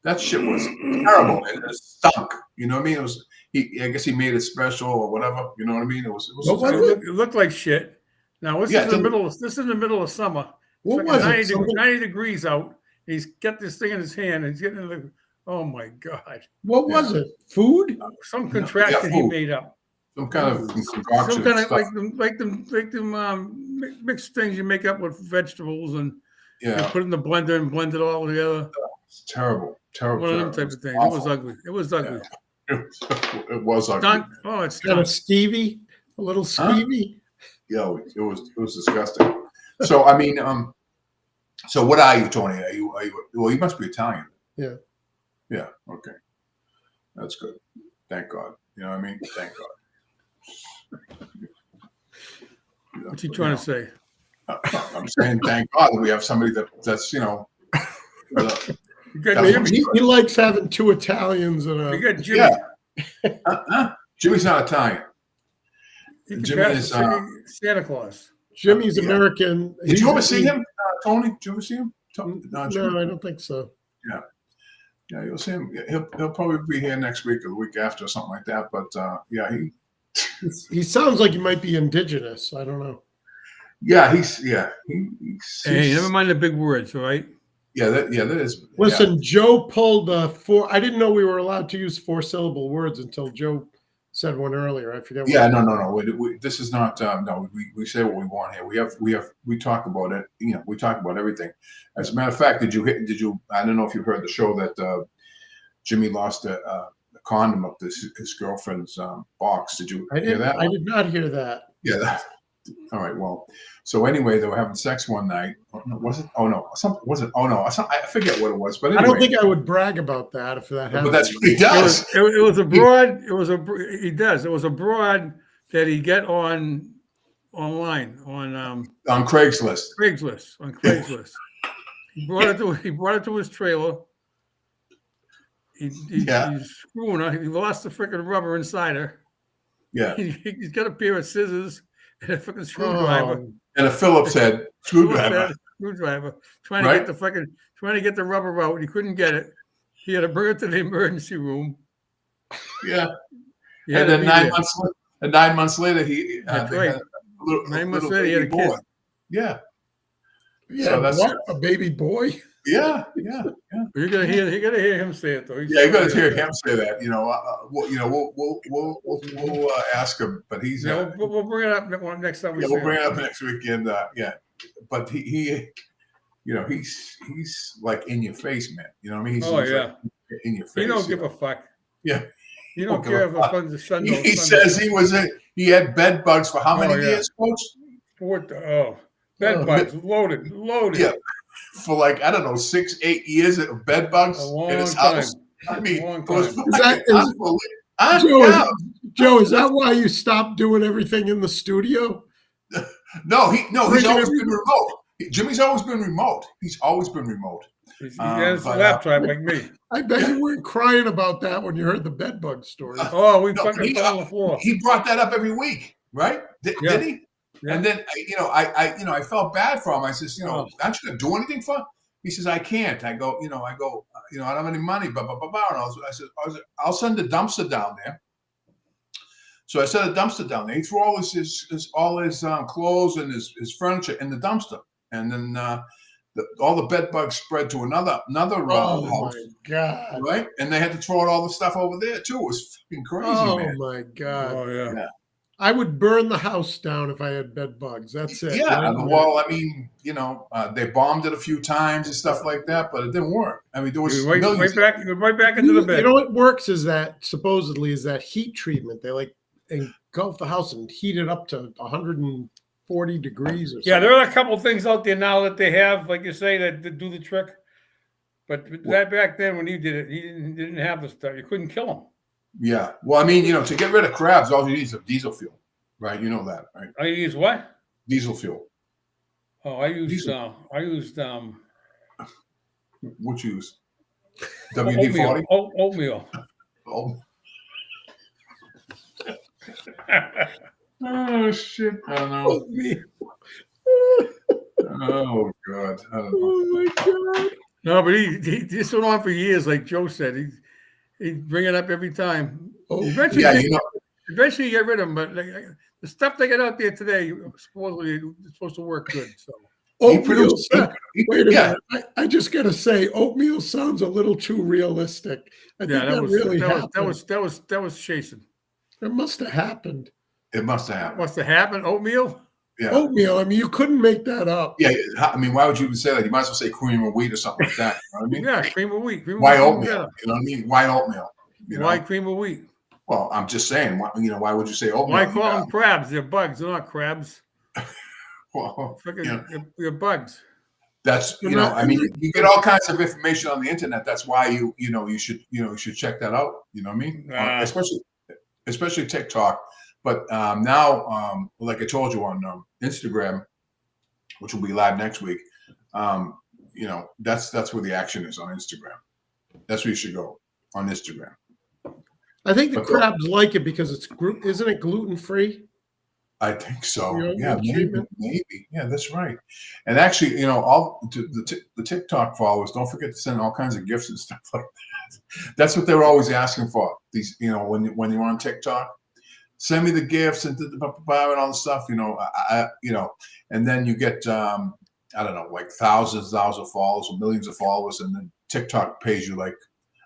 That shit was terrible. It stunk. You know what I mean? It was. I guess he made it special or whatever. You know what I mean? It looked like shit. Now this is in the middle of summer. What was 90 degrees out. He's got this thing in his hand. And he's getting the. Oh my God! What was it? Food? Some contraction he made up. Some kind of concoction. Some kind of like them mixed things you make up with vegetables and you put in the blender and blend it all together. It's terrible. One of them type of things. Awful. It was ugly. Yeah. It was ugly. It's kind of skeevy, a little skeevy. Yeah, it was disgusting. So I mean, so what are you, Tony? Are you? Well, you must be Italian. Yeah. Yeah. Okay. That's good. Thank God. You know what I mean? Thank God. What's he trying to say? I'm saying thank God that we have somebody that's he likes having two Italians and you got Jimmy. Yeah. Jimmy's not Italian. Jimmy is Santa Claus. Jimmy's American. Did you ever see him, Tony? Did you ever see him? No, I don't think so. Yeah. Yeah, you'll see him. He'll probably be here next week or the week after or something like that. But he sounds like he might be indigenous. I don't know. Yeah, Hey, never mind the big words, all right? Yeah, that is. Listen, Joe pulled I didn't know we were allowed to use 4-syllable words until Joe said one earlier. I forget. Yeah, no. This is not. No, we say what we want here. We talk about it. We talk about everything. As a matter of fact, did you? I don't know if you heard the show that Jimmy lost a condom up his girlfriend's box. Did you hear that? I did not hear that. Yeah. All right. Well, so anyway, they were having sex one night. Was it? Oh no. Was it? Oh no. I forget what it was. But anyway. I don't think I would brag about that if that happened. But that's what he does. It was a broad. He does. It was a broad that he get online on Craigslist. On Craigslist. He brought it to his trailer. He's screwing her. He lost the freaking rubber inside her. Yeah. He's got a pair of scissors and a freaking screwdriver. And a Phillips head screwdriver. Trying to get the rubber out. He couldn't get it. He had to bring it to the emergency room. Yeah. And then 9 months later, he That's right. 9 months later, he had a kid. Yeah. Yeah. So that's a baby boy. Yeah. You're gonna hear him say it though. You're gonna hear him say that. We'll ask him, but he's. We'll bring it up next time. We'll bring it up next weekend. But he's like in your face, man. You know what I mean? He's like in your face. He don't give a fuck. Yeah. You don't care if the sun. He says he had bed bugs for how many years, Coach? Bed Oh, bugs, loaded. Yeah, for like, I don't know, 6-8 years of bed bugs A in his long house. time. I mean, Long it was time. fucking unbelievable. Joe, Yeah. Joe, is that why you stopped doing everything in the studio? No, he's Bringing always been everything- remote. Jimmy's always been remote. He's always been remote. He has a But, laptop like me. I bet you weren't crying about that when you heard the bed bug story. Oh, we No, fucking fell on the floor. he brought that up every week, right? Yeah. Did he? Yeah. And then I felt bad for him. I says, Oh. aren't you gonna do anything for him? He says, I can't. I go, I don't have any money, blah blah blah blah. And I said, I'll send a dumpster down there. So I sent a dumpster down there. He threw all his clothes and his furniture in the dumpster, and then all the bed bugs spread to another Oh house, my God. right? And they had to throw out all the stuff over there too. It was fucking crazy, Oh man. my God. Oh, yeah. I would burn the house down if I had bed bugs. That's it. Yeah, Right? well, I mean, they bombed it a few times and stuff like that, but it didn't work. I mean, there was You're millions. right back into the bed. You know what works is that supposedly is that heat treatment. They like engulf the house and heat it up to 140 degrees or something. Yeah, there are a couple things out there now that they have, like you say, that do the trick. But that back then when he did it, he didn't have the stuff. You couldn't kill him. Yeah, well, I mean, to get rid of crabs, all you need is a diesel fuel, right? You know that, right? I use what? Diesel fuel. Oh, I used What you use? WD-40. Oatmeal. Oh. Oh shit! I don't know. Oh god! I don't know. Oh my God. No, but he this went on for years, like Joe said. He'd bring it up every time. Oh, Eventually, Yeah, eventually you get rid of them. But the stuff they got out there today, supposedly it's supposed to work good. So oatmeal. Wait a yeah. minute. I just gotta say, oatmeal sounds a little too realistic. I think that really happened. that was chasing. It must have happened. It must have happened. What's to happen? Oatmeal? Yeah. Oatmeal. I mean, you couldn't make that up. Yeah. I mean, why would you even say that? You might as well say cream of wheat or something like that. You know what I mean? Yeah, cream of wheat. Cream of Why wheat oatmeal? better. You know what I mean? Why oatmeal? Why cream of wheat? Well, I'm just saying. Why would you say oatmeal? Why call them crabs? They're bugs. They're not crabs. Well, They're bugs. That's I mean, you get all kinds of information on the internet. That's why you should check that out. You know what I mean? Especially TikTok. But now, like I told you on Instagram, which will be live next week, that's where the action is on Instagram. That's where you should go, on Instagram. I think the crabs like it because isn't it gluten free? I think so. Yeah, maybe. Yeah, that's right. And actually, all the TikTok followers, don't forget to send all kinds of gifts and stuff like that. That's what they're always asking for. These, when you're on TikTok, send me the gifts and all the stuff. And then you get I don't know, like thousands of followers or millions of followers, and then TikTok pays you like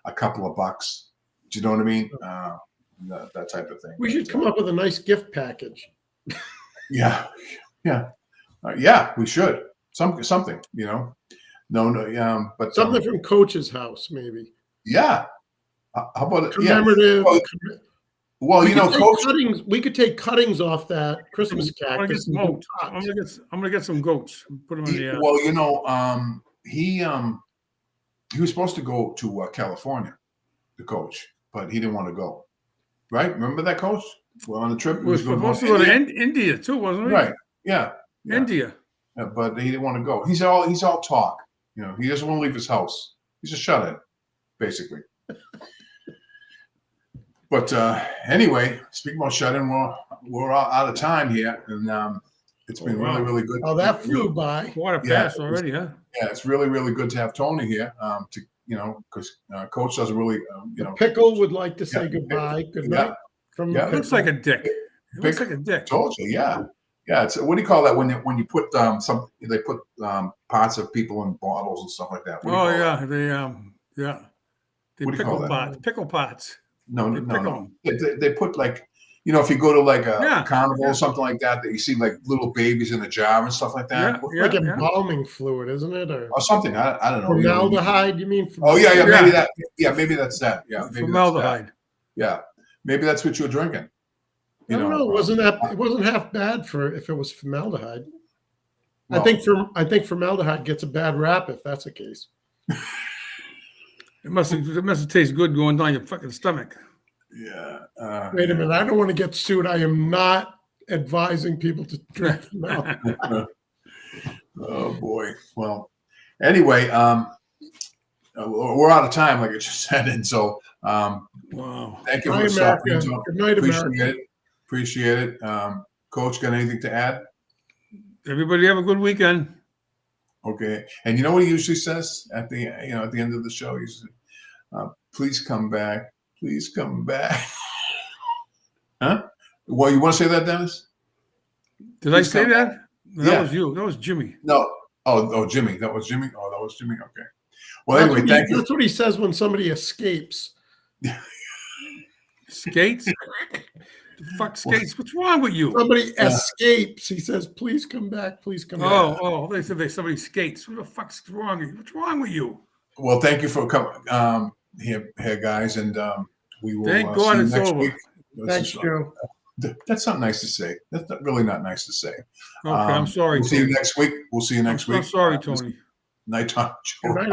a couple of bucks. Do you know what I mean? That type of thing. We should come up with a nice gift package. Yeah, we should something. No, but Something from Coach's house, maybe. Yeah. How about it? Commemorative. Yeah. Well, Coach. We could take cuttings off that Christmas cactus. I'm gonna get some goats. Put them in the. Well, he was supposed to go to California, the coach, but he didn't want to go. Right? Remember that, coach? Well, on the trip, he was supposed to go to India too, wasn't he? Right. Yeah. India. Yeah, but he didn't want to go. He's all talk. He doesn't want to leave his house. He's a shut-in, basically. But anyway, speaking about shut-in, we're all out of time here, and it's been really, really good. Oh, that flew by. Quarter past already, huh? Yeah, it's really, really good to have Tony here. Because Coach doesn't really, Pickle would like to say goodbye. Good night. It looks like a dick. It looks like a dick. Told you, yeah. It's what do you call that when you put they put parts of people in bottles and stuff like that? Oh yeah, the what do you call that? Pickle pots. No. They put like, if you go to like a carnival or something like that, you see like little babies in a jar and stuff like that. Like embalming fluid, isn't it? Or something. I don't know. Formaldehyde, you mean? Oh yeah. Maybe that. Yeah, maybe that's that. Yeah, maybe formaldehyde. Yeah, maybe that's what you were drinking. I don't know. It wasn't half bad for if it was formaldehyde. I think formaldehyde gets a bad rap if that's the case. It must taste good going down your fucking stomach. Yeah. Wait a minute. I don't want to get sued. I am not advising people to drink formaldehyde. Oh boy. Well, anyway, we're out of time, like I just said, and so Wow. thank you Bye, for stopping. America. Good night, America. Appreciate it. Coach, got anything to add? Everybody have a good weekend. Okay. And you know what he usually says at the end of the show? He says, "Please come back. Please come back." Huh? Well, you want to say that, Dennis? Did I say that? No, Yeah. that was you. That was Jimmy. No. Oh, Jimmy. That was Jimmy. Oh, that was Jimmy. Okay. Well, anyway, thank you. That's what he says when somebody escapes. Skates? The fuck skates? What's wrong with you? Somebody escapes. He says, "Please come back. Please come back." Oh, they said somebody skates. What the fuck's wrong with you? What's wrong with you? Well, thank you for coming here, guys, and we will Thank see God you it's next over. week. Thanks, Joe. That's not nice to say. That's really not nice to say. Okay, I'm sorry. We'll see you next week. We'll see you next week. I'm sorry, Tony. Nighttime. Good night,